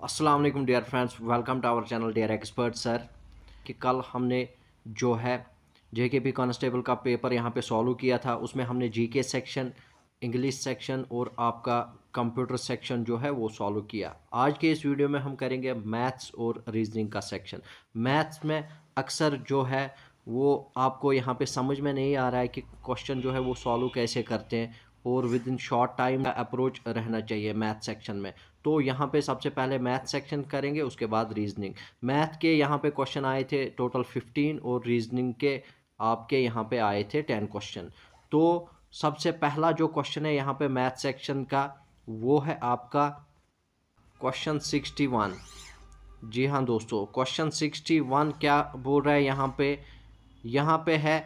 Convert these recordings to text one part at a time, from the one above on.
अस्सलाम वालेकुम dear friends, welcome to our channel dear expert sir. कि कल हमने जो है जेकेपी कांस्टेबल का पेपर यहाँ पे सॉल्व किया था। उसमें हमने जीके सेक्शन, इंग्लिश सेक्शन और आपका कंप्यूटर सेक्शन जो है वो सॉल्व किया। आज के इस वीडियो में हम करेंगे मैथ्स और रीजनिंग का सेक्शन। मैथ्स में अक्सर जो है वो आपको यहाँ पे समझ में नहीं आ रहा है कि क्वेश्चन जो है वो सॉल्व कैसे करते हैं, और विद इन शॉर्ट टाइम का अप्रोच रहना चाहिए मैथ सेक्शन में। तो यहाँ पे सबसे पहले मैथ सेक्शन करेंगे, उसके बाद रीजनिंग। मैथ के यहाँ पे क्वेश्चन आए थे टोटल 15 और रीजनिंग के आपके यहाँ पे आए थे 10 क्वेश्चन। तो सबसे पहला जो क्वेश्चन है यहाँ पे मैथ सेक्शन का, वो है आपका क्वेश्चन 61। जी हाँ दोस्तों, क्वेश्चन 61 क्या बोल रहा है यहाँ पे है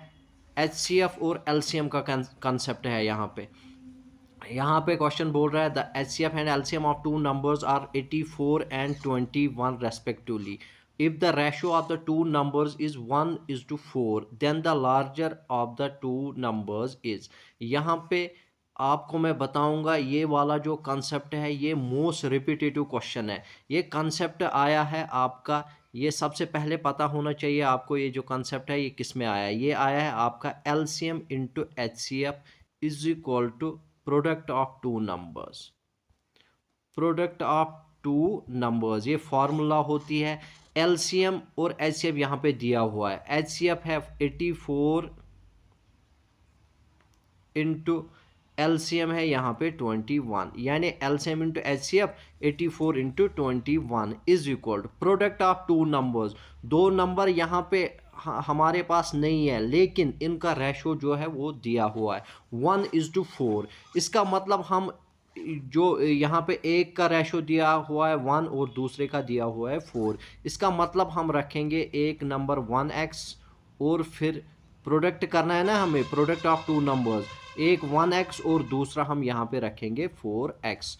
एचसीएफ और एलसीएम का कंसेप्ट है। यहाँ पे क्वेश्चन बोल रहा है the HCF and LCM of two numbers are 84 and 21 respectively. If the ratio of the two numbers is 1:4 then the larger of the two numbers is. यहाँ पे आपको मैं बताऊंगा, ये वाला जो कंसेप्ट है ये मोस्ट रिपीटेटिव क्वेश्चन है। ये कंसेप्ट आया है आपका, ये सबसे पहले पता होना चाहिए आपको, ये जो कंसेप्ट है ये किस में आया है। ये आया है आपका LCM into HCF is equal to product of two numbers. Product of two numbers ये फॉर्मूला होती है। एलसीएम और एचसीएफ यहाँ पे दिया हुआ है। एचसीएफ है 84 इंटू एलसीएम है यहाँ पे 21, यानी LCM into HCF 84 into 21 is equal to product of two numbers. दो नंबर यहाँ पे हमारे पास नहीं है, लेकिन इनका रेशो जो है वो दिया हुआ है 1:4। इसका मतलब हम जो यहाँ पे एक का रेशो दिया हुआ है 1 और दूसरे का दिया हुआ है 4, इसका मतलब हम रखेंगे एक नंबर 1x, और फिर प्रोडक्ट करना है ना हमें, प्रोडक्ट ऑफ टू नंबर्स, एक 1x और दूसरा हम यहाँ पे रखेंगे 4x।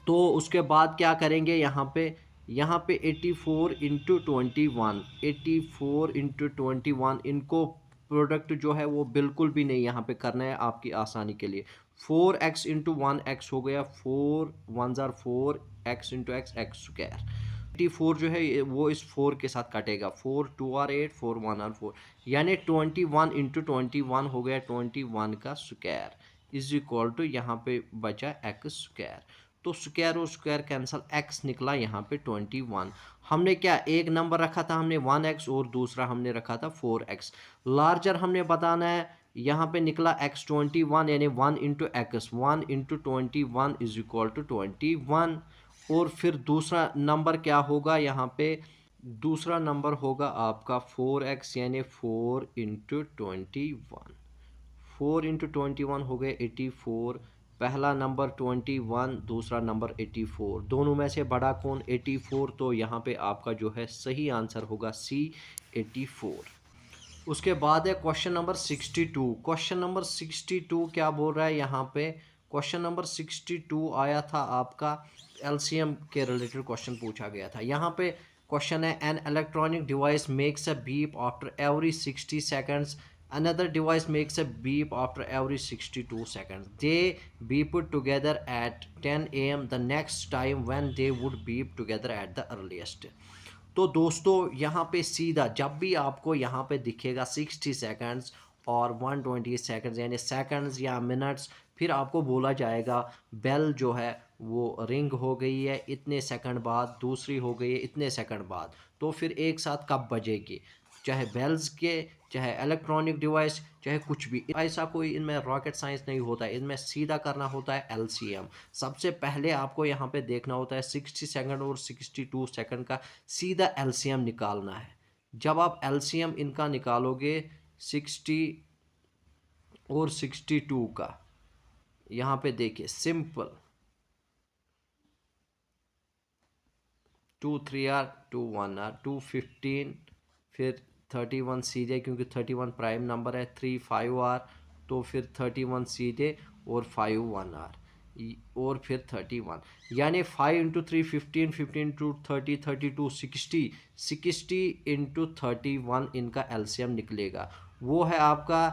तो उसके बाद क्या करेंगे यहाँ पे 84 इंटू 21, 84 इंटू 21, इनको प्रोडक्ट जो है वो बिल्कुल भी नहीं यहाँ पे करना है आपकी आसानी के लिए। 4x इंटू 1x हो गया, 4 1 jar 4x into x square. 84 जो है वो इस 4 के साथ कटेगा, 4 2 आर 8, 4 1 आर 4, यानी 21 इंटू 21 हो गया 21 का स्क्वायर इज इक्वल टू यहाँ पे बचा एक्स स्क्वायर। तो स्क्वायर और स्क्वायर कैंसल, एक्स निकला यहाँ पे 21। हमने क्या एक नंबर रखा था, हमने 1x, और दूसरा हमने रखा था 4x। लार्जर हमने बताना है, यहाँ पे निकला x 21, यानी 1 into x, 1 into 21 is equal to 21। और फिर दूसरा नंबर क्या होगा यहाँ पे, दूसरा नंबर होगा आपका 4x, यानी 4 इंटू 21। 4 इंटू 21 हो गए 84। पहला नंबर 21, दूसरा नंबर 84, दोनों में से बड़ा कौन, 84। तो यहाँ पे आपका जो है सही आंसर होगा सी 84। उसके बाद है क्वेश्चन नंबर 62। क्वेश्चन नंबर 62 क्या बोल रहा है यहाँ पे, क्वेश्चन नंबर 62 आया था आपका एलसीएम के रिलेटेड क्वेश्चन पूछा गया था। यहाँ पे क्वेश्चन है an electronic device makes a beep after every 60 seconds, another device makes a beep after every 62 seconds. They beeped together at 10 a.m. the next time when they would beep together at the earliest. तो दोस्तों यहाँ पे सीधा जब भी आपको यहाँ पे दिखेगा 60 सेकंड्स और 120 सेकंड्स, यानी सेकंड्स या मिनट्स, फिर आपको बोला जाएगा बेल जो है वो रिंग हो गई है इतने सेकंड बाद, दूसरी हो गई है इतने सेकंड बाद। तो फिर एक साथ कब बजेगी, चाहे बेल्स के, चाहे इलेक्ट्रॉनिक डिवाइस, चाहे कुछ भी, ऐसा कोई इनमें रॉकेट साइंस नहीं होता है। इनमें सीधा करना होता है एलसीएम। सबसे पहले आपको यहाँ पे देखना होता है 60 सेकंड और 62 सेकंड का सीधा एलसीएम निकालना है। जब आप एलसीएम इनका निकालोगे 60 और 62 का, यहाँ पे देखिए सिंपल, 2 3 आर 2 1 आर 2 15, फिर 31 सीधे क्योंकि 31 प्राइम नंबर है, 3 5 आर, तो फिर 31 सीधे और 5 1 आर, और फिर 31, यानी 5 इंटू 3 15, 15 इंटू 30 32, 60, 60 इंटू 31 इनका एलसीएम निकलेगा। वो है आपका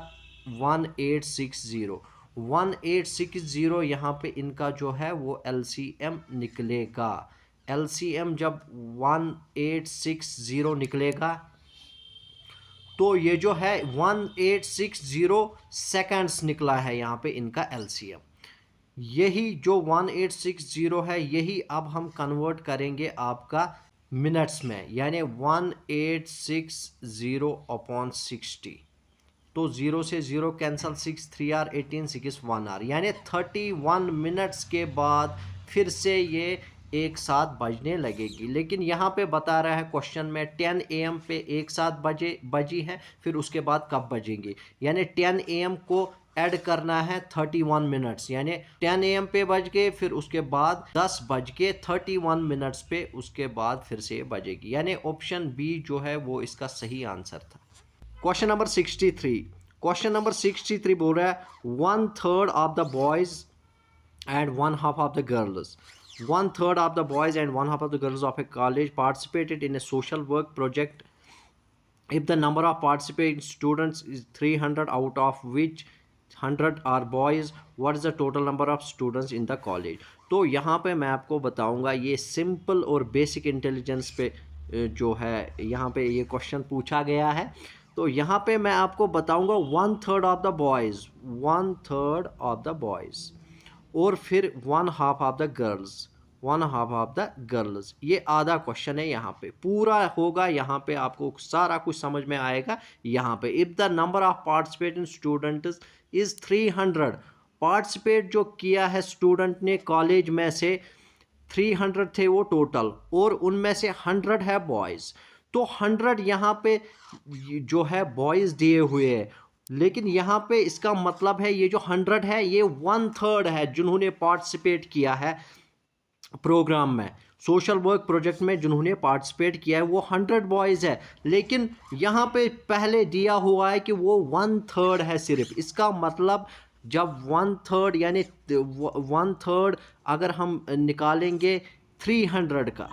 1860। 1860 यहाँ पे इनका जो है वो एलसीएम निकलेगा। LCM जब 1860 निकलेगा तो ये जो है 1860 सेकेंड्स निकला है यहाँ पे इनका LCM। यही जो 1860 है यही अब हम कन्वर्ट करेंगे आपका मिनट्स में, यानी 1860 अपॉन 60। तो 0 से 0 कैंसल, 6 3 आर 18, 6 1 आर, यानी 31 मिनट्स के बाद फिर से ये एक साथ बजने लगेगी। लेकिन यहाँ पे बता रहा है क्वेश्चन में 10 AM पे एक साथ बजी है, फिर उसके बाद कब बजेंगी, यानी 10 AM को ऐड करना है 31 मिनट्स, यानी 10 AM पे बज गए, फिर उसके बाद 10 बज के 31 मिनट्स पे उसके बाद फिर से बजेगी, यानी ऑप्शन बी जो है वो इसका सही आंसर था। Question number 63। क्वेश्चन नंबर 63 बोल रहा है 1/3 of the boys and 1/2 of the girls, 1/3 of the boys and 1/2 of the girls of a college participated in a social work project. If the number of participating students is 300, out of which 100 are boys, what is the total number of students in the college? तो यहाँ पे मैं आपको बताऊँगा, ये simple और basic intelligence पे जो है यहाँ पे ये क्वेश्चन पूछा गया है। तो यहाँ पे मैं आपको बताऊँगा 1/3 of the boys, 1/3 of the boys, और फिर 1/2 of the girls, 1/2 of the girls. ये आधा क्वेश्चन है, यहाँ पे पूरा होगा, यहाँ पे आपको सारा कुछ समझ में आएगा। यहाँ पे if the number of participating students is 300, participate जो किया है स्टूडेंट ने कॉलेज में से 300 थे वो टोटल, और उनमें से 100 है बॉयज़। तो 100 यहाँ पे जो है बॉयज़ दिए हुए हैं, लेकिन यहाँ पे इसका मतलब है ये जो 100 है ये 1/3 है जिन्होंने पार्टिसिपेट किया है प्रोग्राम में, सोशल वर्क प्रोजेक्ट में जिन्होंने पार्टिसिपेट किया है वो 100 बॉयज़ है, लेकिन यहाँ पे पहले दिया हुआ है कि वो 1/3 है सिर्फ। इसका मतलब जब 1/3 यानी 1/3 अगर हम निकालेंगे 300 का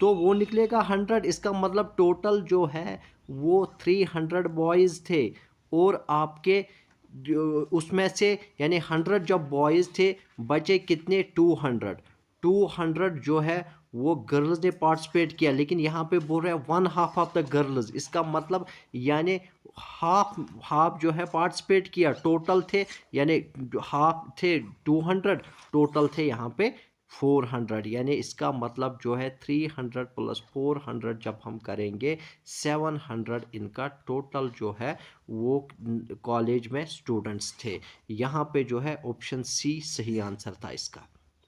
तो वो निकलेगा 100। इसका मतलब टोटल जो है वो 300 बॉयज़ थे, और आपके उसमें से यानी 100 जब बॉयज़ थे बचे कितने 200 जो है वो गर्ल्स ने पार्टिसिपेट किया, लेकिन यहाँ पे बोल रहे हैं 1/2 ऑफ द गर्ल्स। इसका मतलब यानी हाफ जो है पार्टिसिपेट किया, टोटल थे यानी हाफ थे 200, टोटल थे यहाँ पे 400, यानी इसका मतलब जो है 300 + 400 जब हम करेंगे 700 इनका टोटल जो है वो कॉलेज में स्टूडेंट्स थे। यहाँ पे जो है ऑप्शन सी सही आंसर था इसका।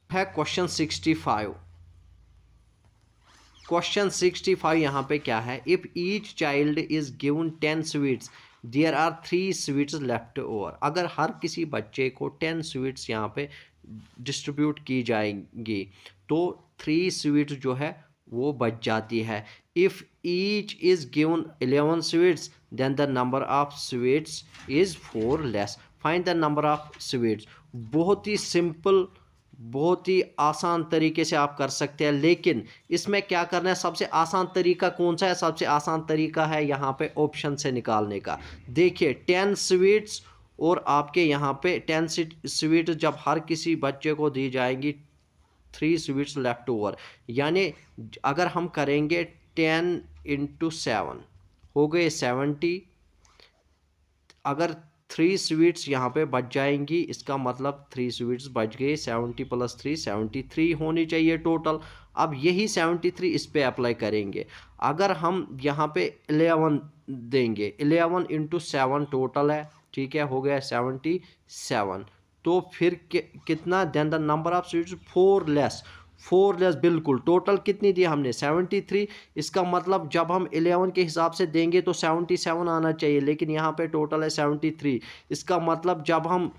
है क्वेश्चन 65। क्वेश्चन 65 यहाँ पे क्या है, if each child is given 10 sweets there are 3 sweets left over. अगर हर किसी बच्चे को 10 स्वीट्स यहाँ पे डिस्ट्रीब्यूट की जाएंगी तो 3 स्वीट्स जो है वो बच जाती है। If each is given 11 sweets then the number of sweets is 4 less, find the number of sweets. बहुत ही सिंपल, बहुत ही आसान तरीके से आप कर सकते हैं, लेकिन इसमें क्या करना है, सबसे आसान तरीका कौन सा है? सबसे आसान तरीका है यहाँ पे ऑप्शन से निकालने का। देखिए 10 स्वीट्स और आपके यहाँ पे 10 स्वीट्स जब हर किसी बच्चे को दी जाएंगी 3 स्वीट्स लेफ्ट ओवर, यानी अगर हम करेंगे 10 × 7 हो गए 70। अगर 3 स्वीट्स यहाँ पे बच जाएंगी इसका मतलब 3 स्वीट्स बच गए, 70 + 3 73 होनी चाहिए टोटल। अब यही 73 इस पे अप्लाई करेंगे। अगर हम यहाँ पे 11 देंगे, 11 × 7 टोटल है, ठीक है, हो गया 77। तो फिर कितना, then the number of sweets 4 less, 4 less बिल्कुल। टोटल कितनी दी हमने 73। इसका मतलब जब हम 11 के हिसाब से देंगे तो 77 आना चाहिए, लेकिन यहाँ पे टोटल है 73। इसका मतलब जब हम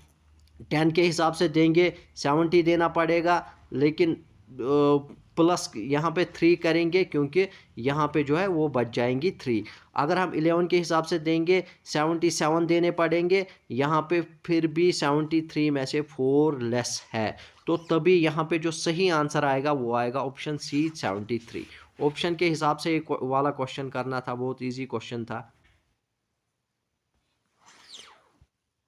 10 के हिसाब से देंगे 70 देना पड़ेगा, लेकिन प्लस यहाँ पे 3 करेंगे क्योंकि यहाँ पे जो है वो बच जाएंगी 3। अगर हम 11 के हिसाब से देंगे 77 देने पड़ेंगे, यहाँ पे फिर भी 73 में से 4 लेस है, तो तभी यहाँ पे जो सही आंसर आएगा वो आएगा ऑप्शन सी 73। ऑप्शन के हिसाब से एक वाला क्वेश्चन करना था, बहुत ईजी क्वेश्चन था।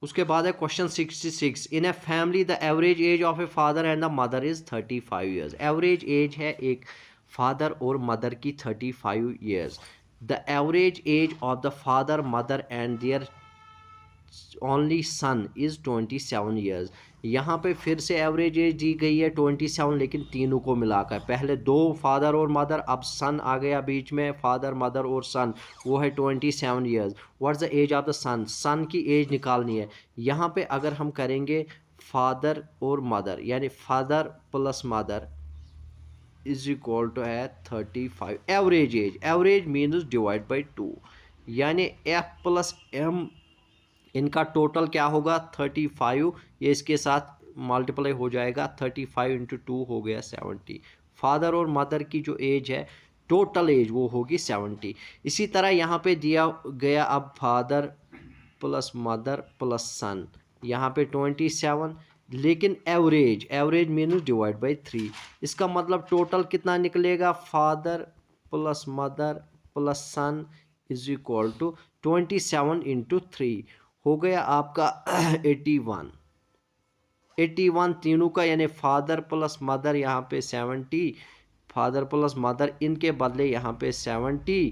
उसके बाद है question 66। In a family the average age of a father and the mother is 35 years. Average age है एक फादर और मदर की 35 years. The average age of the father mother and their only son is 27 years. यहाँ पे फिर से average as the गई है 27, लेकिन तीनों को मिलाकर। पहले दो फादर और मदर, अब सन आ गया बीच में, फादर मदर और सन, वो है 27 years. What's the age of the son, son की एज निकालनी है। यहाँ पे अगर हम करेंगे फादर और मदर, यानी father plus mother is equal to है 35। Average age, average means divide by 2, यानी एफ प्लस एम, इनका टोटल क्या होगा 35, ये इसके साथ मल्टीप्लाई हो जाएगा, 35 इंटू 2 हो गया 70। फादर और मदर की जो एज है टोटल एज वो होगी 70। इसी तरह यहाँ पे दिया गया अब father plus mother plus son, यहाँ पे 27, लेकिन average, average means divide by 3। इसका मतलब टोटल कितना निकलेगा, father plus mother plus son is equal to 27 into 3 हो गया आपका 81। 81 तीनों का, यानी फादर प्लस मदर यहाँ पे 70, फादर प्लस मदर इनके बदले यहाँ पे 70,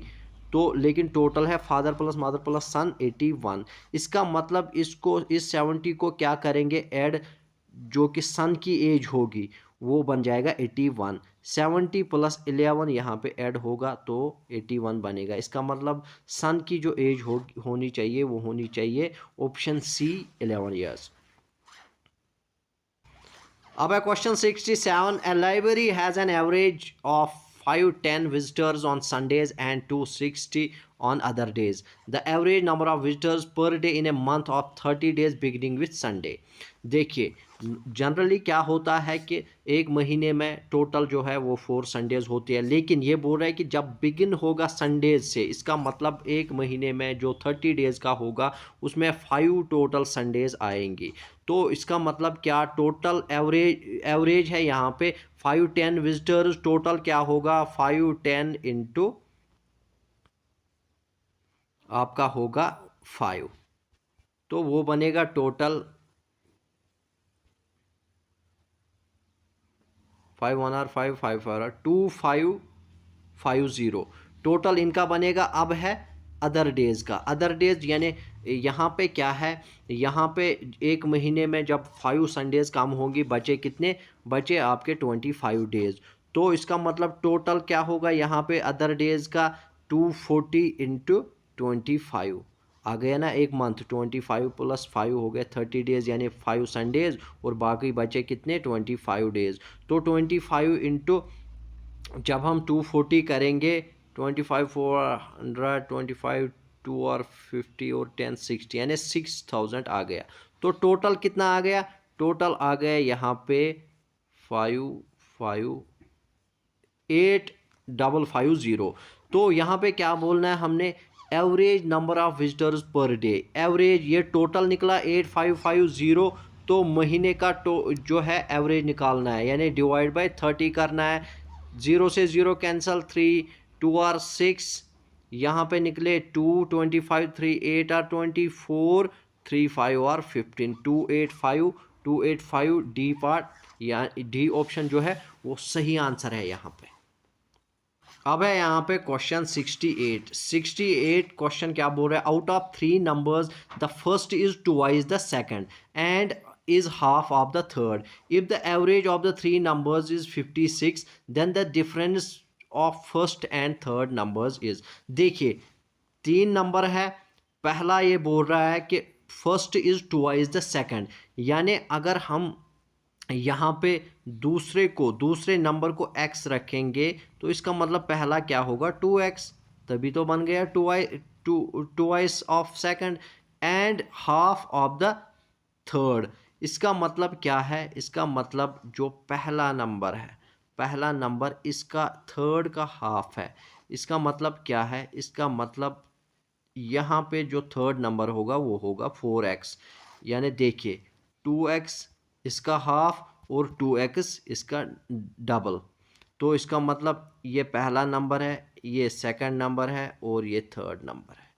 तो लेकिन टोटल है फादर प्लस मदर प्लस सन 81। इसका मतलब इसको, इस 70 को क्या करेंगे ऐड, जो कि सन की एज होगी वो बन जाएगा 81। 70 प्लस 11 यहाँ पे ऐड होगा तो 81 बनेगा। इसका मतलब सन की जो एज होनी चाहिए वो होनी चाहिए ऑप्शन सी 11 ईयर्स। अब है question 67। A library has an average of 510 visitors on Sundays and 260 on other days. The average number of visitors per day in a month of 30 days beginning with Sunday. देखिए generally क्या होता है कि एक महीने में टोटल जो है वो 4 संडेज होती है, लेकिन ये बोल रहा है कि जब बिगिन होगा संडेज से, इसका मतलब एक महीने में जो 30 डेज़ का होगा उसमें 5 टोटल संडेज आएंगी। तो इसका मतलब क्या, टोटल एवरेज है यहाँ पे 510 विजिटर्स, टोटल क्या होगा 510 इंटू आपका होगा 5, तो वो बनेगा टोटल 5 1 आर 5 5 आर 2550 टोटल इनका बनेगा। अब है अदर डेज़ का, अदर डेज यानी यहाँ पे क्या है, यहाँ पे एक महीने में जब 5 संडेज कम होंगी, बचे कितने, बचे आपके 25 डेज़। तो इसका मतलब टोटल क्या होगा यहाँ पे अदर डेज़ का 240 इंटू 25 आ गया ना, एक मंथ 25 प्लस 5 हो गया 30 डेज़, यानी 5 संडेज़ और बाकी बचे कितने 25 डेज़। तो 25 इंटू जब हम 240 करेंगे, 25 400 25 2 और 50 और 10 60, यानी 6000 आ गया। तो टोटल कितना आ गया, टोटल आ गया यहाँ पे 55850। तो यहाँ पे क्या बोलना है हमने, average number of visitors per day, average ये टोटल निकला 8550, तो महीने का जो है एवरेज निकालना है, यानी डिवाइड बाय 30 करना है। 0 से 0 कैंसल, 3 2 आर 6, यहाँ पे निकले 2 25 3 8 आर 24 3 5 आर 15 285 डी पार्ट, या डी ऑप्शन जो है वो सही आंसर है यहाँ पे। अब है यहाँ पे क्वेश्चन 68 क्वेश्चन क्या बोल रहा है, out of 3 numbers the first is twice the second and is half of the third. If the average of the 3 numbers is 56, then the difference of first and third numbers is। देखिए 3 number है, पहला ये बोल रहा है कि first is twice the second, यानी अगर हम यहाँ पे दूसरे नंबर को x रखेंगे तो इसका मतलब पहला क्या होगा 2x, तभी तो बन गया twice of second and half of the third. इसका मतलब क्या है, इसका मतलब जो पहला नंबर है, पहला नंबर इसका थर्ड का हाफ है। इसका मतलब क्या है, इसका मतलब यहाँ पे जो थर्ड नंबर होगा वो होगा 4x, यानी देखिए 2x इसका हाफ और 2x इसका डबल। तो इसका मतलब ये पहला नंबर है, ये सेकंड नंबर है और ये थर्ड नंबर है।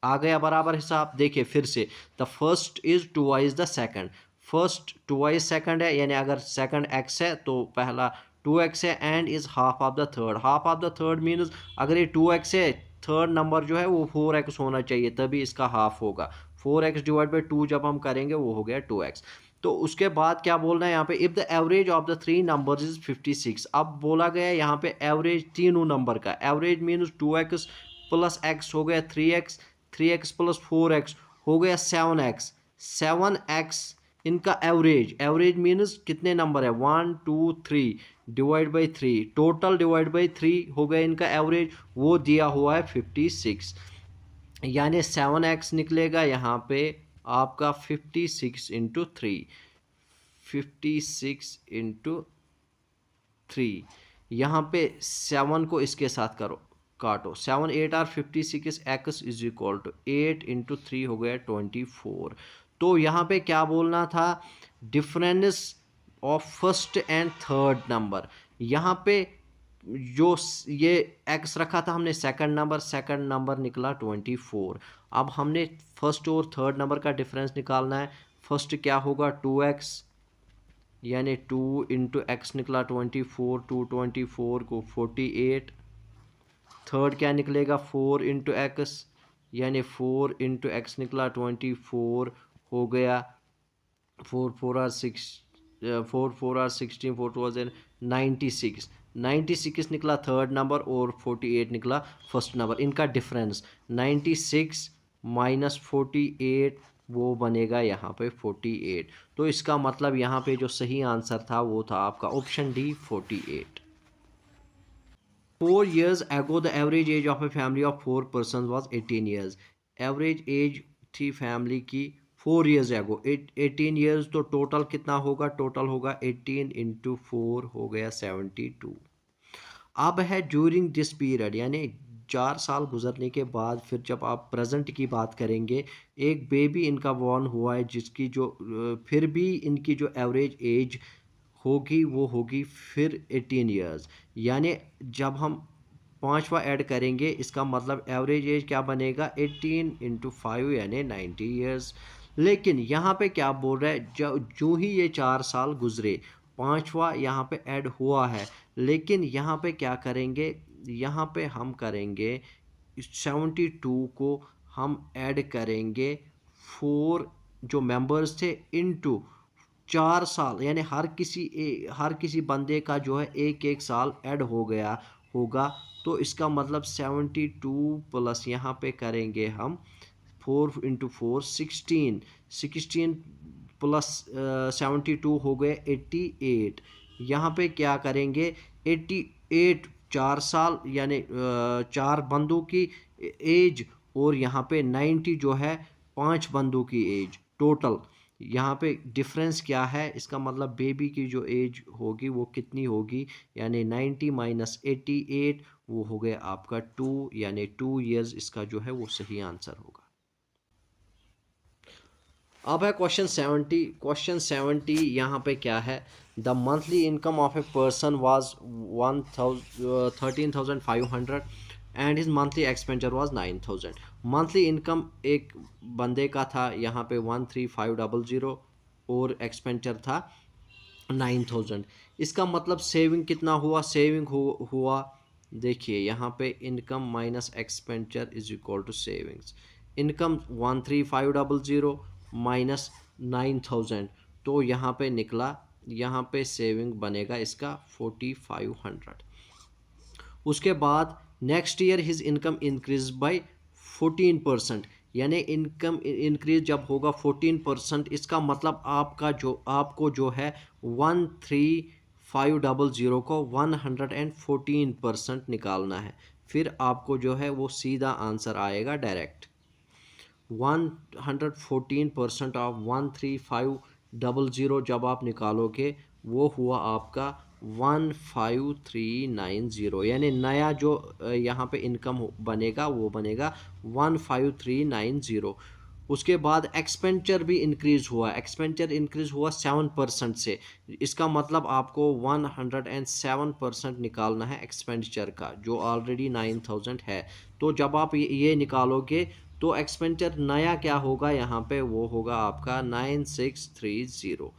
आ गया बराबर हिसाब। देखिए फिर से, the first is twice the second, first twice second है, यानी अगर सेकंड एक्स है तो पहला 2x है, and is half of the third. Half of the third means अगर ये 2x है, थर्ड नंबर जो है वो 4x होना चाहिए, तभी इसका हाफ होगा। 4x डिवाइड बाई 2 जब हम करेंगे वो हो गया 2x। तो उसके बाद क्या बोलना है यहाँ पे, if the average of the three numbers is 56। अब बोला गया यहाँ पे एवरेज तीनों नंबर का, average means 2x plus x हो गया 3x, 3x प्लस 4x हो गया 7x, 7x इनका एवरेज, एवरेज मीन्स कितने नंबर है 1 2 3 divide by 3, total divide by 3 हो गया इनका एवरेज, वो दिया हुआ है 56। यानी 7x निकलेगा यहाँ पे आपका 56 इंटू 3, 56 इंटू 3। यहाँ पे 7 को इसके साथ करो, काटो, 7 8 are 56, x is equal to 8 into 3 हो गया 24। तो यहाँ पे क्या बोलना था, difference of first and third number. यहाँ पे जो ये एक्स रखा था हमने सेकंड नंबर निकला 24। अब हमने फर्स्ट और थर्ड नंबर का डिफरेंस निकालना है। फर्स्ट क्या होगा 2x, यानी 2 इंटू एक्स निकला 24, 2 24 को 48। थर्ड क्या निकलेगा 4 इंटू एक्स, यानी 4 इंटू एक्स निकला 24 हो गया 4 4 आर 6, 4 4 आर 16, 4 2 आर 96, 96 निकला थर्ड नंबर और 48 निकला फर्स्ट नंबर। इनका डिफरेंस 96 माइनस 48 वो बनेगा यहाँ पे 48। तो इसका मतलब यहाँ पे जो सही आंसर था वो था आपका option D 48। 4 years ago the average age of a family of 4 persons was 18 years। Average age थी फैमिली की 4 years ago, 18 years, तो टोटल कितना होगा, टोटल होगा 18 इंटू 4 हो गया 72। अब है ड्यूरिंग दिस पीरियड, यानी 4 साल गुजरने के बाद फिर जब आप प्रेजेंट की बात करेंगे, एक बेबी इनका बॉर्न हुआ है जिसकी जो फिर भी इनकी जो एवरेज एज होगी वो होगी फिर 18 ईयर्स। यानी जब हम पांचवा ऐड करेंगे इसका मतलब एवरेज एज क्या बनेगा 18 इंटू 5 यानी 90 ईयर्स। लेकिन यहाँ पे क्या बोल रहा है, जो ही ये 4 साल गुजरे पांचवा यहाँ पे ऐड हुआ है, लेकिन यहाँ पे क्या करेंगे, यहाँ पे हम करेंगे 72 को हम ऐड करेंगे 4 जो मेंबर्स थे इनटू 4 साल, यानी हर किसी बंदे का जो है एक एक साल ऐड हो गया होगा। तो इसका मतलब 72 प्लस यहाँ पे करेंगे हम 4 इंटू 4 16, 16 प्लस 72 हो गए 88। यहाँ पे क्या करेंगे 88 4 साल यानी 4 बंदों की एज, और यहाँ पे 90 जो है 5 बंदों की एज टोटल। यहाँ पे डिफरेंस क्या है, इसका मतलब बेबी की जो एज होगी वो कितनी होगी, यानी 90 माइनस 88 वो हो गया आपका 2, यानी 2 ईयर्स इसका जो है वो सही आंसर होगा। अब है क्वेश्चन 70। क्वेश्चन 70 यहाँ पे क्या है, the monthly income of a person was 13,500 and his monthly expenditure was 9,000। Monthly income एक बंदे का था यहाँ पे 13,500 और एक्सपेंडिचर था 9,000। इसका मतलब सेविंग कितना हुआ, सेविंग हुआ देखिए यहाँ पे income minus expenditure is equal to savings. Income 13,500 minus 9,000, तो यहाँ पे निकला, यहाँ पे सेविंग बनेगा इसका 4,500। उसके बाद next year his income increase by 14%, यानी इनकम इंक्रीज जब होगा 14%, इसका मतलब आपको जो है 13,500 को 114% निकालना है। फिर आपको जो है वो सीधा आंसर आएगा डायरेक्ट। 114% ऑफ 13500 जब आप निकालोगे वो हुआ आपका 15390, यानी नया जो यहाँ पे इनकम बनेगा वो बनेगा 15390। उसके बाद एक्सपेंडिचर भी इंक्रीज हुआ, एक्सपेंडिचर इंक्रीज हुआ 7% से। इसका मतलब आपको 107% निकालना है एक्सपेंडिचर का, जो ऑलरेडी 9,000 है। तो जब आप ये निकालोगे तो एक्सपेंडिचर नया क्या होगा यहाँ पे, वो होगा आपका 9630।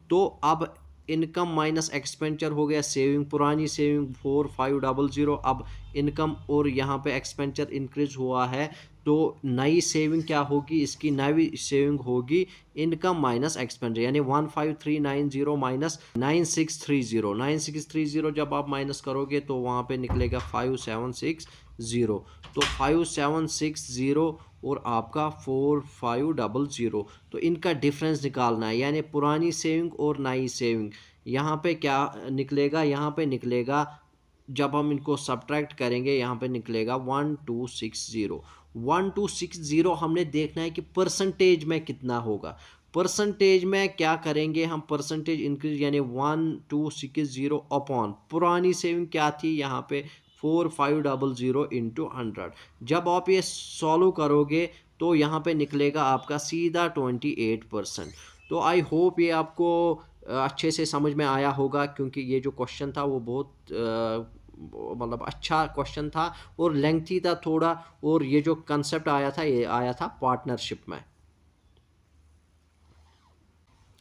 तो अब इनकम माइनस एक्सपेंडिचर हो गया सेविंग, पुरानी सेविंग 4500, अब इनकम और यहाँ पे एक्सपेंडिचर इंक्रीज हुआ है, तो नई सेविंग क्या होगी, इसकी नई सेविंग होगी इनकम माइनस एक्सपेंडिचर, यानी 15390 माइनस 9630। 9630 जब आप माइनस करोगे तो वहाँ पे निकलेगा 5760। तो 5760 और आपका 4500, तो इनका डिफरेंस निकालना है, यानी पुरानी सेविंग और नई सेविंग। यहाँ पे क्या निकलेगा, यहाँ पे निकलेगा जब हम इनको सब्ट्रैक्ट करेंगे यहाँ पे निकलेगा 1260। 1260 हमने देखना है कि परसेंटेज में कितना होगा। परसेंटेज में क्या करेंगे हम, परसेंटेज इंक्रीज, यानी 1260 अपॉन पुरानी सेविंग क्या थी यहाँ पे 4500 इंटू 100। जब आप ये सॉल्व करोगे तो यहाँ पे निकलेगा आपका सीधा 28%। तो आई होप ये आपको अच्छे से समझ में आया होगा, क्योंकि ये जो क्वेश्चन था वो बहुत मतलब अच्छा क्वेश्चन था और लेंथी था थोड़ा, और ये जो कंसेप्ट आया था ये आया था पार्टनरशिप में।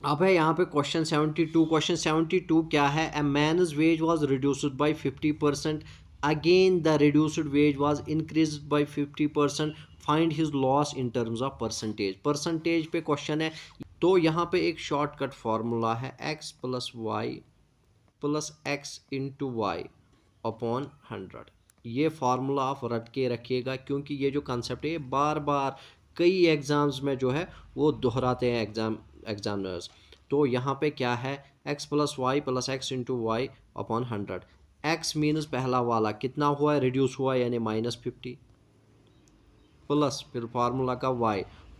अब है यहाँ पे क्वेश्चन 72। क्वेश्चन 72 क्या है, a man's wage was reduced by 50%, again the reduced wage was increased by 50%, find his loss in terms of percentage. Percentage पे क्वेश्चन है, तो यहाँ पे एक शॉर्टकट फार्मूला है x plus y plus x into y upon 100। ये formula आप रट के रखिएगा, क्योंकि ये जो कंसेप्ट है बार बार कई एग्जाम्स में जो है वो दोहराते हैं एग्जामिनर्स। तो यहाँ पे क्या है, x plus y plus x into y upon 100। x means पहला वाला कितना हुआ है, रिड्यूस हुआ है, यानी -50, प्लस फिर फार्मूला का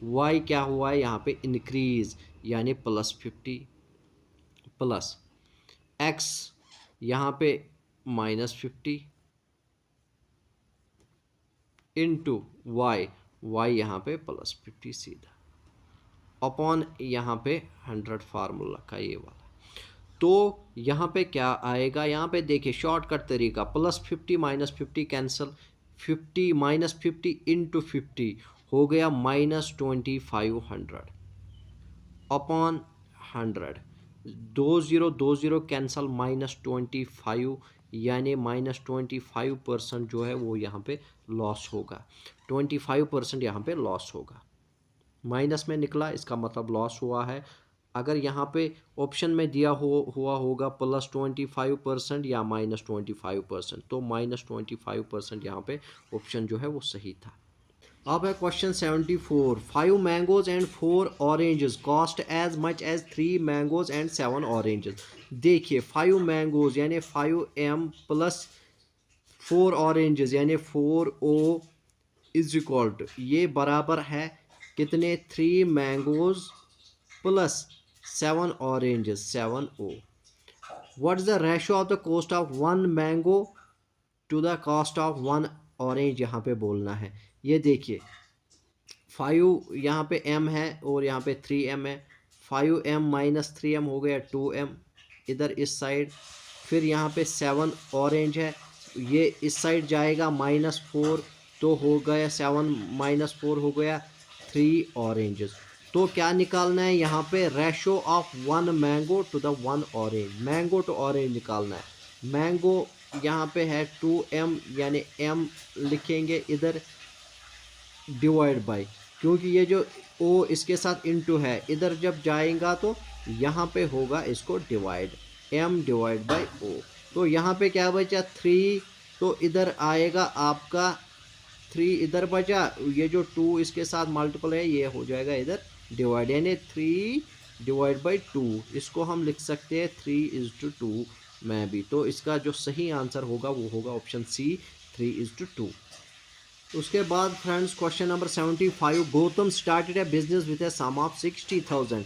y क्या हुआ है यहाँ पे इंक्रीज, यानी +50, प्लस x यहाँ पे -50 इंटू y यहाँ पे +50 सीधा अपॉन यहाँ पे 100 फार्मूला का ये वाला। तो यहाँ पे क्या आएगा, यहाँ पे देखिए शॉर्टकट तरीका, +50 -50 कैंसिल, 50 -50 इंटू 50 हो गया -2500 अपॉन 100। 20 कैंसल -25, यानी -25% जो है वो यहाँ पे लॉस होगा, 25% यहाँ पे लॉस होगा, माइनस में निकला इसका मतलब लॉस हुआ है। अगर यहाँ पे ऑप्शन में दिया हुआ होगा +25% या -25%, तो -25% यहाँ पे ऑप्शन जो है वो सही था। अब है question 74। 5 mangoes and 4 oranges cost as much as 3 mangoes and 7 oranges. देखिए 5 मैंगोज यानी 5m प्लस 4 ऑरेंजेस यानी 4o इज इक्वल टू, ये बराबर है कितने, 3 mangoes plus 7 oranges 7o। What is the ratio of the cost of 1 mango to the cost of 1 orange, यहाँ पे बोलना है। ये देखिए 5 यहाँ पे m है और यहाँ पे 3m है, 5m माइनस 3m हो गया 2m इधर इस साइड, फिर यहाँ पे 7 ऑरेंज है, ये इस साइड जाएगा -4, तो हो गया 7 -4 हो गया 3 ऑरेंजेस। तो क्या निकालना है यहाँ पे, ratio of 1 mango to the 1 orange, mango to orange निकालना है। मैंगो यहाँ पे है 2m, यानी m लिखेंगे इधर डिवाइड बाय, क्योंकि ये जो o इसके साथ इनटू है, इधर जब जाएगा तो यहाँ पे होगा इसको divide, m divide by o। तो यहाँ पे क्या बचा 3, तो इधर आएगा आपका 3 इधर बचा, ये जो 2 इसके साथ मल्टीपल है ये हो जाएगा इधर डिवाइड, यानी 3 डिवाइड बाई 2, इसको हम लिख सकते हैं 3:2 में भी। तो इसका जो सही आंसर होगा वो होगा ऑप्शन सी 3:2। उसके बाद friends question number 75। Gautam started a business with a sum of 60,000,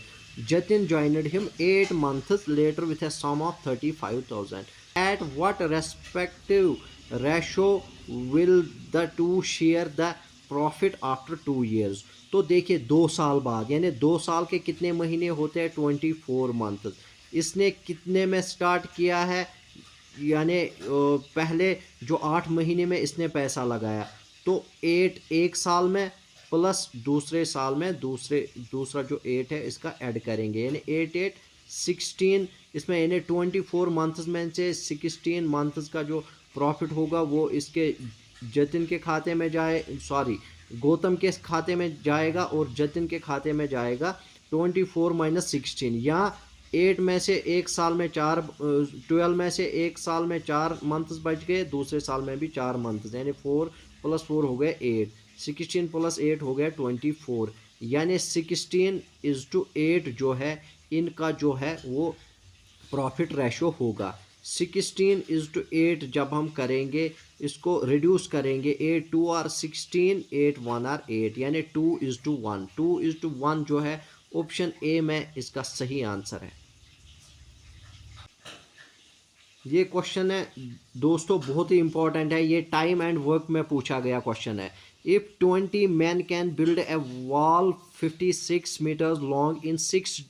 Jatin joined him 8 months later with a sum of 35,000. At what respective ratio will the two share the profit after 2 years? तो देखिए 2 साल बाद, यानी 2 साल के कितने महीने होते हैं 24 months। इसने कितने में स्टार्ट किया है, यानी पहले जो 8 महीने में इसने पैसा लगाया, तो 8 एक साल में प्लस दूसरे साल में दूसरा जो 8 है इसका ऐड करेंगे, यानी 8 8 16, इसमें यानी 24 मंथ्स में से 16 मंथ्स का जो प्रॉफिट होगा वो इसके जतिन के खाते में जाए, सॉरी गौतम के खाते में जाएगा और जतिन के खाते में जाएगा 24 माइनस 16। यहाँ 8 में से एक साल में 12 में से एक साल में 4 मंथ्स बच गए, दूसरे साल में भी 4 मंथ्स, यानी 4 + 4 हो गए 8, 16 + 8 हो गया 24, यानी 16:8 जो है इनका जो है वो प्रॉफिट रेशो होगा। 16:8 जब हम करेंगे इसको रिड्यूस करेंगे, 8 2 आर 16, 8 1 आर 8, यानी 2:1, 2:1 जो है ऑप्शन ए में इसका सही आंसर है। ये क्वेश्चन है दोस्तों बहुत ही इंपॉर्टेंट है, ये टाइम एंड वर्क में पूछा गया क्वेश्चन है। If 20 men can build a wall 56 meters long in 6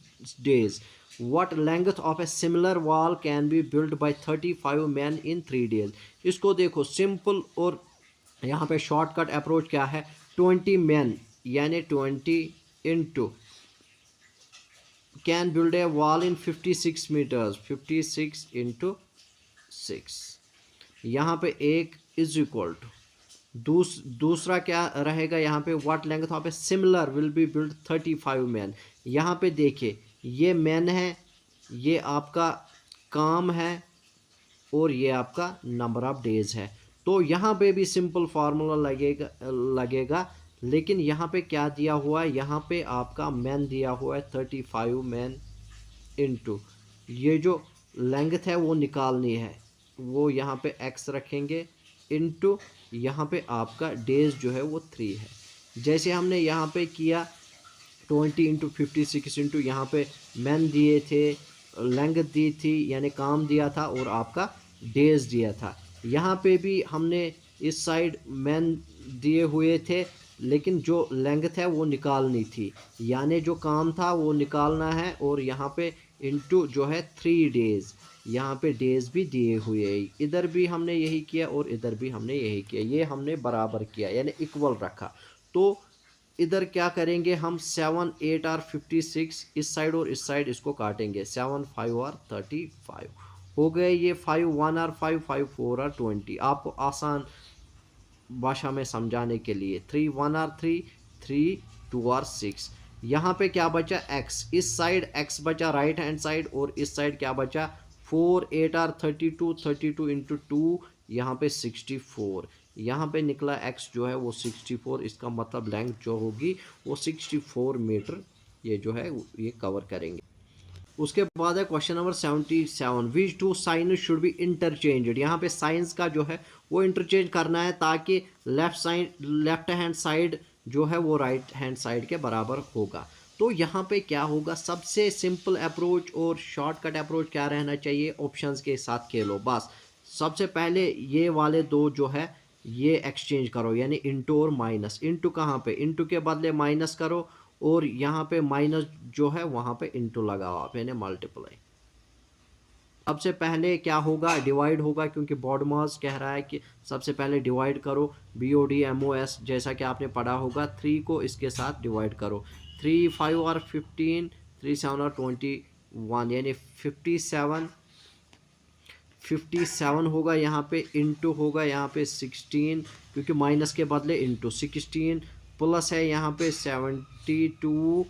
days, what length of a similar wall can be built by 35 men in 3 days? इसको देखो सिंपल और यहाँ पे शॉर्टकट अप्रोच क्या है, 20 men यानी 20 into can build a wall in 56 meters, 56 into 6, यहाँ पे एक इज इक्वल टू दूसरा क्या रहेगा, यहाँ पे what length of a similar will be build 35 man. यहाँ पे देखिए ये मैन है, ये आपका काम है और ये आपका नंबर ऑफ डेज है, तो यहाँ पे भी सिंपल फार्मूला लगेगा लेकिन यहाँ पे क्या दिया हुआ है, यहाँ पे आपका मैन दिया हुआ है 35 मैन इंटू ये जो लेंथ है वो निकालनी है, वो यहाँ पे x रखेंगे इंटू यहाँ पे आपका डेज जो है वो 3 है। जैसे हमने यहाँ पे किया 20 इंटू 56 इंटू यहाँ पे मैन दिए थे, लेंथ दी थी यानी काम दिया था और आपका डेज दिया था। यहाँ पे भी हमने इस साइड मैन दिए हुए थे लेकिन जो लेंथ है वो निकालनी थी, यानी जो काम था वो निकालना है, और यहाँ पे इंटू जो है 3 डेज, यहाँ पे डेज भी दिए हुए, इधर भी हमने यही किया और इधर भी हमने यही किया, ये हमने बराबर किया यानी इक्वल रखा। तो इधर क्या करेंगे हम 7 8 और 56 इस साइड और इस साइड इसको काटेंगे, 7 5 और 35 हो गए, ये 5 1 और 5 5 4 और 20। आपको आसान भाषा में समझाने के लिए 3 1 और 3 3 2 और 6, यहाँ पे क्या बचा x, इस साइड x बचा राइट हैंड साइड और इस साइड क्या बचा 4 8 और 32 32 इंटू 2 यहाँ पे 64, यहाँ पे निकला x जो है वो 64, इसका मतलब लेंथ जो होगी वो 64 मीटर ये जो है ये कवर करेंगे। उसके बाद है question number 77, which two sign should be interchanged. यहाँ पे साइंस का जो है वो इंटरचेंज करना है ताकि लेफ्ट हैंड साइड जो है वो राइट हैंड साइड के बराबर होगा। तो यहाँ पे क्या होगा, सबसे सिंपल अप्रोच और शॉर्टकट अप्रोच क्या रहना चाहिए, ऑप्शंस के साथ खेलो बस। सबसे पहले ये वाले दो जो है ये एक्सचेंज करो, यानी इंटू और माइनस, इंटू कहाँ पे, इंटू के बदले माइनस करो और यहाँ पे माइनस जो है वहाँ पे इंटू लगाओ आप, यानी मल्टीप्लाई। सबसे पहले क्या होगा, डिवाइड होगा, क्योंकि बॉडमास कह रहा है कि सबसे पहले डिवाइड करो, BODMOS जैसा कि आपने पढ़ा होगा, 3 को इसके साथ डिवाइड करो, 3 5 और 15 3 7 और 21 यानी 57 होगा, यहाँ पे इंटू होगा यहाँ पे 16 क्योंकि माइनस के बदले इंटू 16 प्लस है यहाँ पे 72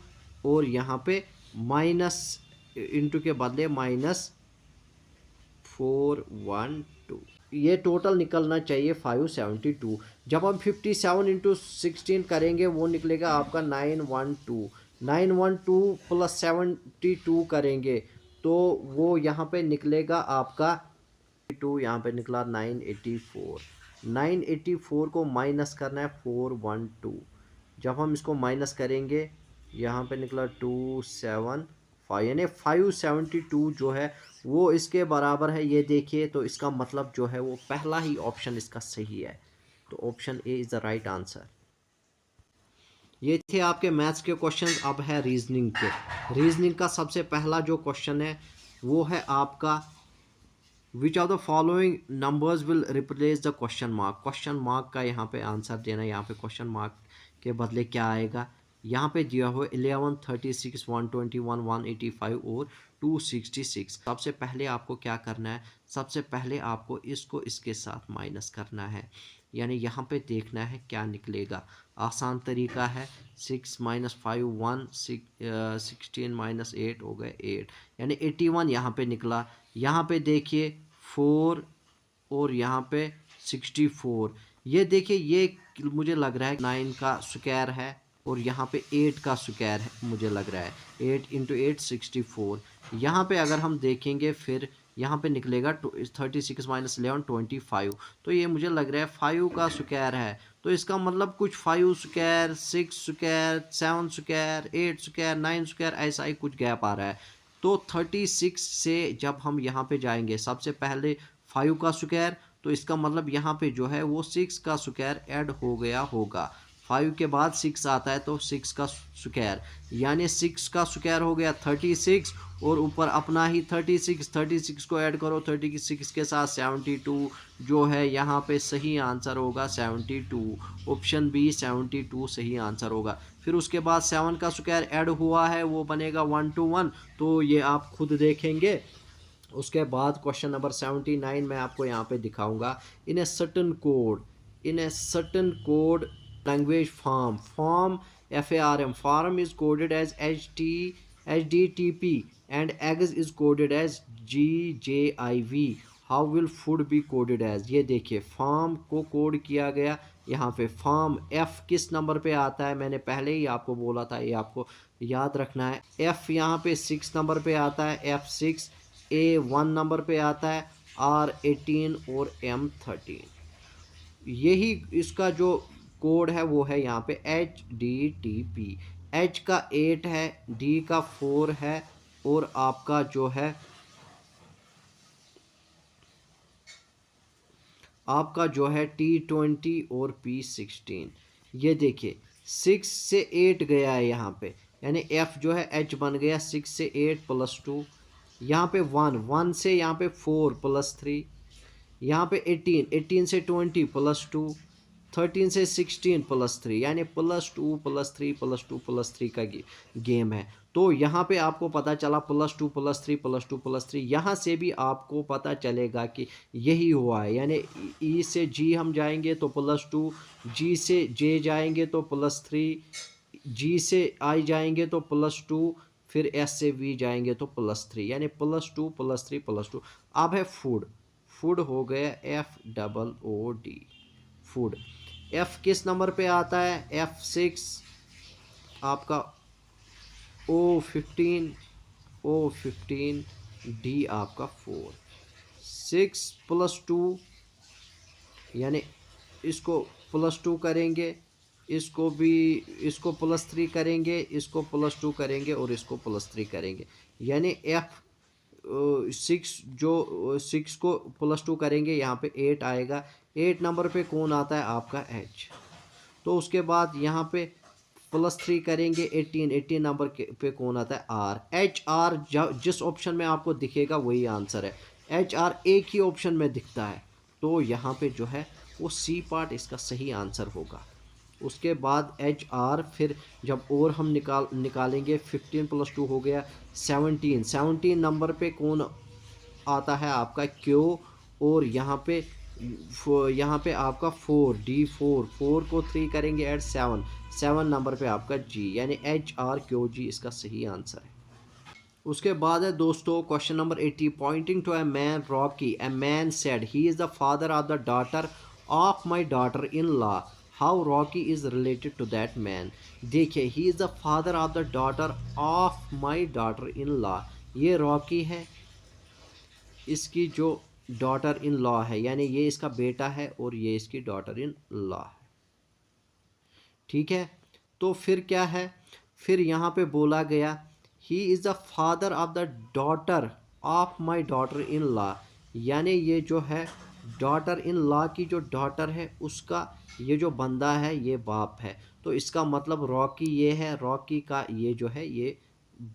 और यहाँ पे माइनस इंटू के बदले -412, ये टोटल निकलना चाहिए 572। जब हम 57 इंटू 16 करेंगे वो निकलेगा आपका 912 प्लस 72 करेंगे तो वो यहाँ पे निकलेगा आपका 2, यहाँ पे निकला 984 को माइनस करना है 412, जब हम इसको माइनस करेंगे यहाँ पे निकला 275 यानी 572 जो है वो इसके बराबर है, ये देखिए। तो इसका मतलब जो है वो पहला ही ऑप्शन इसका सही है, तो option A is the right answer. ये थे आपके मैथ्स के क्वेश्चंस। अब है रीजनिंग के। रीजनिंग का सबसे पहला जो क्वेश्चन है वो है आपका which of the following numbers will replace the question mark. Question mark का यहाँ पे आंसर देना, यहाँ पे क्वेश्चन मार्क के बदले क्या आएगा, यहाँ पे दिया हुआ 11, 36, 121, 185 और 266। सबसे पहले आपको क्या करना है, सबसे पहले आपको इसको इसके साथ माइनस करना है, यानी यहाँ पे देखना है क्या निकलेगा। आसान तरीका है, 6 माइनस 5 1, 16 माइनस 8 हो गए 8, यानी 81 यहाँ पे निकला। यहाँ पे देखिए 4 और यहाँ पे 64, ये देखिए ये मुझे लग रहा है 9 का स्क्वायर है और यहाँ पे 8 का स्क्वायर है, मुझे लग रहा है 8 इंटू 8 64। यहाँ पे अगर हम देखेंगे फिर यहाँ पे निकलेगा 36 माइनस 11 25, तो ये मुझे लग रहा है 5 का स्क्वायर है। तो इसका मतलब कुछ 5 square, 6 square, 7 square, 8 square, 9 square, ऐसा ही कुछ गैप आ रहा है। तो 36 से जब हम यहाँ पे जाएंगे, सबसे पहले 5 का स्क्वायर, तो इसका मतलब यहाँ पे जो है वो 6 का स्क्वायर ऐड हो गया होगा। 5 के बाद 6 आता है तो 6 का स्क्वायर, यानी 6 का स्क्वायर हो गया 36 और ऊपर अपना ही 36 को ऐड करो 36 के साथ 72, जो है यहाँ पे सही आंसर होगा 72। ऑप्शन बी 72 सही आंसर होगा। फिर उसके बाद 7 का स्क्वायर ऐड हुआ है वो बनेगा 121, तो ये आप खुद देखेंगे। उसके बाद क्वेश्चन नंबर 79 मैं आपको यहाँ पे दिखाऊंगा। In a certain code language form FARM is coded as HDTP and eggs is coded as GJIV. How will food be coded as? ये देखिए फॉर्म को कोड किया गया यहाँ पे। फॉर्म F किस नंबर पे आता है, मैंने पहले ही आपको बोला था, ये आपको याद रखना है। F यहाँ पे 6 नंबर पे आता है, F6। A 1 नंबर पे आता है, R18 और M13। यही इसका जो कोड है वो है यहाँ पे HDTP। H का 8 है, D का 4 है और आपका जो है T20 और P16। ये देखिए 6 से 8 गया है यहाँ पे, यानी F जो है H बन गया 6 से 8 प्लस 2, यहाँ पे 1 से यहाँ पे 4 प्लस 3, यहाँ पे 18 से 20 प्लस 2, 13 से 16 प्लस 3, यानी प्लस 2 प्लस 3 प्लस 2 प्लस 3 का गेम है। तो यहाँ पे आपको पता चला प्लस 2 प्लस 3 प्लस 2 प्लस 3, यहाँ से भी आपको पता चलेगा कि यही हुआ है, यानी E से G हम जाएंगे तो प्लस 2, G से J जाएंगे तो प्लस 3, G से I जाएंगे तो प्लस 2, फिर S से V जाएंगे तो प्लस 3, यानी प्लस 2 प्लस 3 प्लस 2। अब है फूड हो गया FOOD फूड। F किस नंबर पे आता है, F6 आपका O15 D आपका 4, 6 प्लस 2, यानी इसको प्लस 2 करेंगे, इसको प्लस 3 करेंगे, इसको प्लस 2 करेंगे और इसको प्लस 3 करेंगे, यानी सिक्स को प्लस 2 करेंगे, यहाँ पे 8 आएगा। 8 नंबर पे कौन आता है आपका H। तो उसके बाद यहाँ पे प्लस 3 करेंगे 18 नंबर पे कौन आता है R। HR जिस ऑप्शन में आपको दिखेगा वही आंसर है। HR एक ही ऑप्शन में दिखता है, तो यहाँ पे जो है वो C पार्ट इसका सही आंसर होगा। उसके बाद HR फिर जब और हम निकालेंगे 15 प्लस 2 हो गया 17 नंबर पे कौन आता है आपका Q, और यहाँ पे आपका 4 D4, 4 को 3 करेंगे ऐड 7 नंबर पे आपका G, यानी HRQG इसका सही आंसर है। उसके बाद है दोस्तों question number 80। Pointing to a man Rocky, a man said he is the father of the daughter of my daughter in law, how Rocky is related to that man. देखिए he is the father of the daughter of my daughter in law, ये Rocky है, इसकी जो daughter in law है, यानी ये इसका बेटा है और ये इसकी डॉटर इन लॉ है, ठीक है। तो फिर क्या है, फिर यहाँ पे बोला गया ही is the father of the daughter of my daughter in law, यानी ये जो है डॉटर इन लॉ की जो डॉटर है उसका ये जो बंदा है ये बाप है, तो इसका मतलब रॉकी ये है, रॉकी का ये जो है ये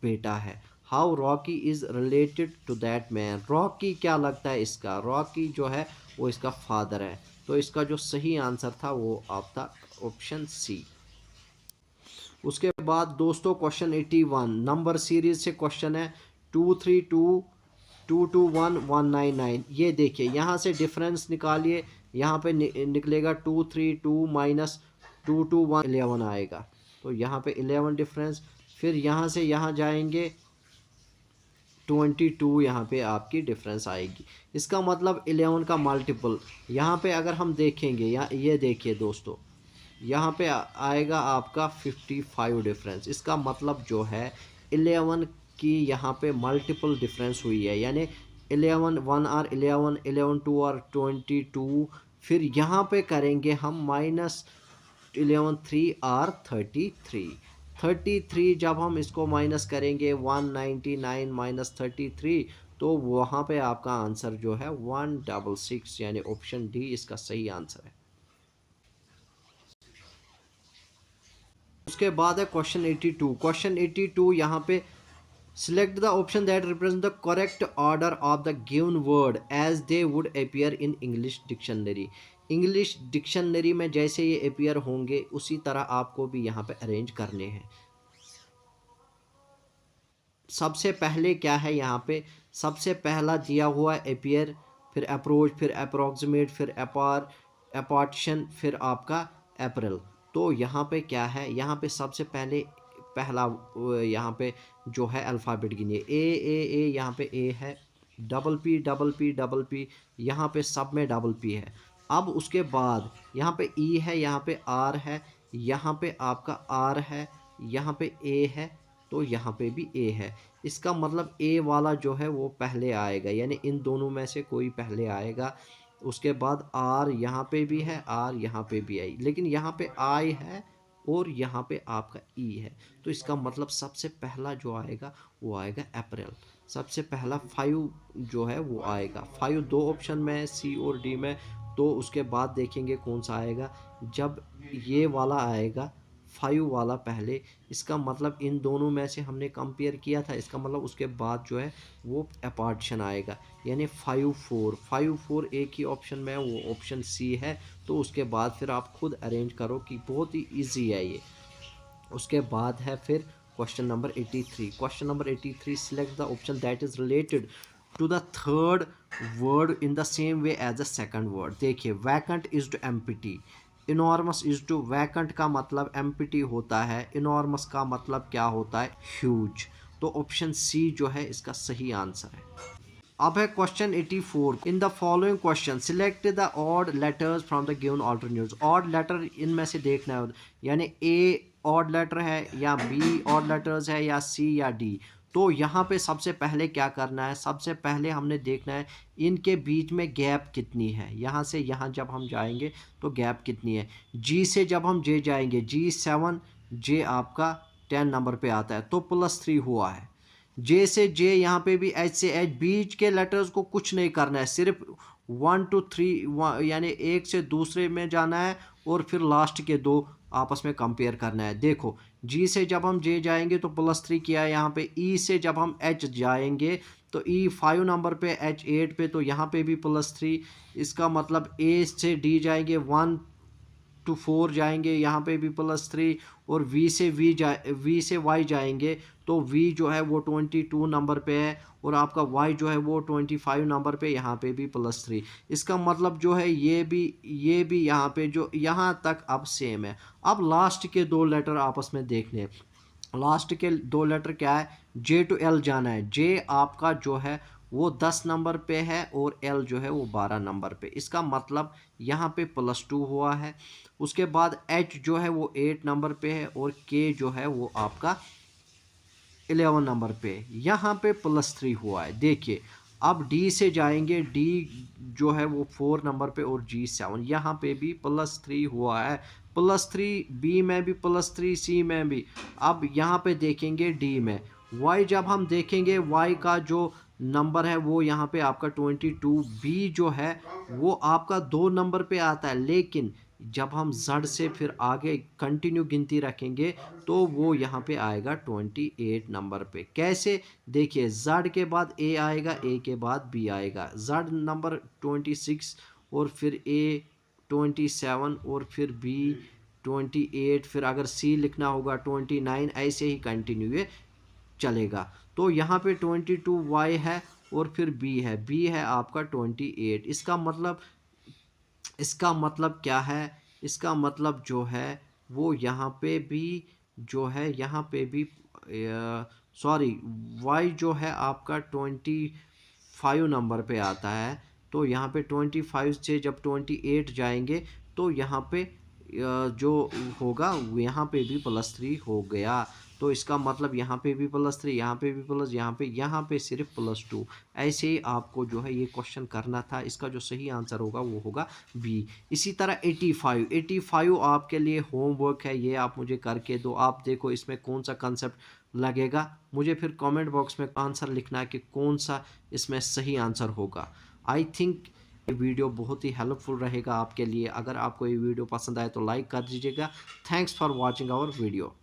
बेटा है। How Rocky is related to that man, Rocky क्या लगता है इसका, रॉकी जो है वो इसका फादर है, तो इसका जो सही आंसर था वो आपका ऑप्शन C। उसके बाद दोस्तों क्वेश्चन 81 नंबर सीरीज से क्वेश्चन है 232 221 199। ये देखिए यहाँ से डिफरेंस निकालिए, यहाँ पे निकलेगा 232 माइनस 221 11 आएगा, तो यहाँ पे 11 डिफरेंस। फिर यहाँ से यहाँ जाएंगे 22 यहाँ पे आपकी डिफरेंस आएगी। इसका मतलब 11 का मल्टीपल यहाँ पे अगर हम देखेंगे, या ये देखिए दोस्तों यहाँ पे आएगा आपका 55 डिफरेंस। इसका मतलब जो है 11 की यहाँ पे मल्टीपल डिफरेंस हुई है, यानी 11 1 आर 11 11 2 आर 22। फिर यहाँ पे करेंगे हम माइनस 11 3 आर 33 जब हम इसको माइनस करेंगे 199 माइनस 33, तो वहाँ पे आपका आंसर जो है 166, यानी ऑप्शन डी इसका सही आंसर है। उसके बाद है क्वेश्चन 82 यहाँ पे select the option that represent the correct order of the given word as they would appear in English dictionary. English dictionary में जैसे ये अपीयर होंगे उसी तरह आपको भी यहाँ पे अरेंज करने हैं। सबसे पहले क्या है, यहाँ पे सबसे पहला दिया हुआ अपीयर, फिर अप्रोच, फिर अप्रोक्सीमेट, फिर अपार्टिशन, फिर आपका अप्रैल। तो यहाँ पे क्या है, यहाँ पे सबसे पहले पहला यहाँ पे जो है अल्फ़ाबेट गिनिए, ए यहाँ पे ए है, डबल पी यहाँ पे सब में डबल पी है। अब उसके बाद यहाँ पे ई है, यहाँ पे आर है, यहाँ पे आपका आर है, यहाँ पे ए है, तो यहाँ पे भी ए है। इसका मतलब ए वाला जो है वो पहले आएगा, यानी इन दोनों में से कोई पहले आएगा। उसके बाद आर यहाँ पे भी है, आर यहाँ पे भी आई, लेकिन यहाँ पे आई है और यहाँ पे आपका ई है, तो इसका मतलब सबसे पहला जो आएगा वो आएगा अप्रैल। सबसे पहला 5 जो है वो आएगा। 5 दो ऑप्शन में है, सी और डी में, तो उसके बाद देखेंगे कौन सा आएगा। जब ये वाला आएगा 5 वाला पहले, इसका मतलब इन दोनों में से हमने कंपेयर किया था, इसका मतलब उसके बाद जो है वो अपार्टिशन आएगा, यानी 5 4 एक ही ऑप्शन में है, वो ऑप्शन सी है। तो उसके बाद फिर आप खुद अरेंज करो कि बहुत ही ईजी है ये। उसके बाद है फिर question number 83 select the option that is related to the third word in the same way as the second word. देखिए vacant is to empty, enormous is to, vacant का मतलब एम्प्टी होता है, इनॉर्मस का मतलब क्या होता है, ह्यूज। तो ऑप्शन सी जो है इसका सही आंसर है। अब है question 84 in the following question select the odd letters from the given alternatives. Odd letter इनमें से देखना है, यानी ए ऑड लेटर है या बी ऑड लेटर्स है या सी या डी। तो यहाँ पे सबसे पहले क्या करना है, सबसे पहले हमने देखना है इनके बीच में गैप कितनी है। यहाँ से यहाँ जब हम जाएंगे तो गैप कितनी है। जी से जब हम जे जाएंगे, जी 7, जे आपका 10 नंबर पे आता है, तो +3 हुआ है। जे से जे, यहाँ पे भी एच से एच, बीच के लेटर्स को कुछ नहीं करना है, सिर्फ 1 to 3 यानी एक से दूसरे में जाना है और फिर लास्ट के दो आपस में कंपेयर करना है। देखो जी से जब हम जे जाएंगे तो +3 किया है यहाँ पे। ई से जब हम एच जाएंगे तो ई 5 नंबर पे, एच 8 पे, तो यहाँ पे भी +3। इसका मतलब ए से डी जाएंगे 1 to 4 जाएंगे, यहाँ पे भी +3। और वी से वाई जाएंगे तो वी जो है वो 22 नंबर पे है और आपका वाई जो है वो 25 नंबर पे, यहाँ पे भी +3। इसका मतलब जो है ये भी यहाँ पे जो यहाँ तक अब सेम है। अब लास्ट के दो लेटर आपस में देखने, लास्ट के दो लेटर क्या है, जे टू एल जाना है। जे आपका जो है वो 10 नंबर पे है और एल जो है वो 12 नंबर पे, इसका मतलब यहाँ पे +2 हुआ है। उसके बाद एच जो है वो 8 नंबर पे है और के जो है वो आपका 11 नंबर पे, यहाँ पे +3 हुआ है। देखिए अब डी से जाएंगे, डी जो है वो 4 नंबर पे और जी 7, यहाँ पे भी +3 हुआ है। +3 बी में भी +3, सी में भी। अब यहाँ पे देखेंगे डी में, वाई जब हम देखेंगे, वाई का जो नंबर है वो यहाँ पे आपका 22, बी जो है वो आपका 2 नंबर पे आता है, लेकिन जब हम जड से फिर आगे कंटिन्यू गिनती रखेंगे तो वो यहाँ पे आएगा 28 नंबर पे। कैसे, देखिए जड के बाद ए आएगा, ए के बाद बी आएगा, जड नंबर 26 और फिर ए 27 और फिर बी 28, फिर अगर सी लिखना होगा 29, ऐसे ही कंटिन्यू ये चलेगा। तो यहाँ पे 22y है और फिर बी है आपका 28। इसका मतलब क्या है? इसका मतलब जो है वो यहाँ पे भी जो है, यहाँ पे भी सॉरी, y जो है आपका 25 नंबर पे आता है। तो यहाँ पे 25 से जब 28 जाएंगे तो यहाँ पे जो होगा यहाँ पे भी +3 हो गया। तो इसका मतलब यहाँ पे भी +3, यहाँ पे भी प्लस, यहाँ पे सिर्फ +2। ऐसे ही आपको जो है ये क्वेश्चन करना था। इसका जो सही आंसर होगा वो होगा बी। इसी तरह 85 आपके लिए होमवर्क है, ये आप मुझे करके दो। आप देखो इसमें कौन सा कंसेप्ट लगेगा, मुझे फिर कमेंट बॉक्स में आंसर लिखना है कि कौन सा इसमें सही आंसर होगा। आई थिंक ये वीडियो बहुत ही हेल्पफुल रहेगा आपके लिए। अगर आपको ये वीडियो पसंद आए तो लाइक कर दीजिएगा। Thanks for watching our video.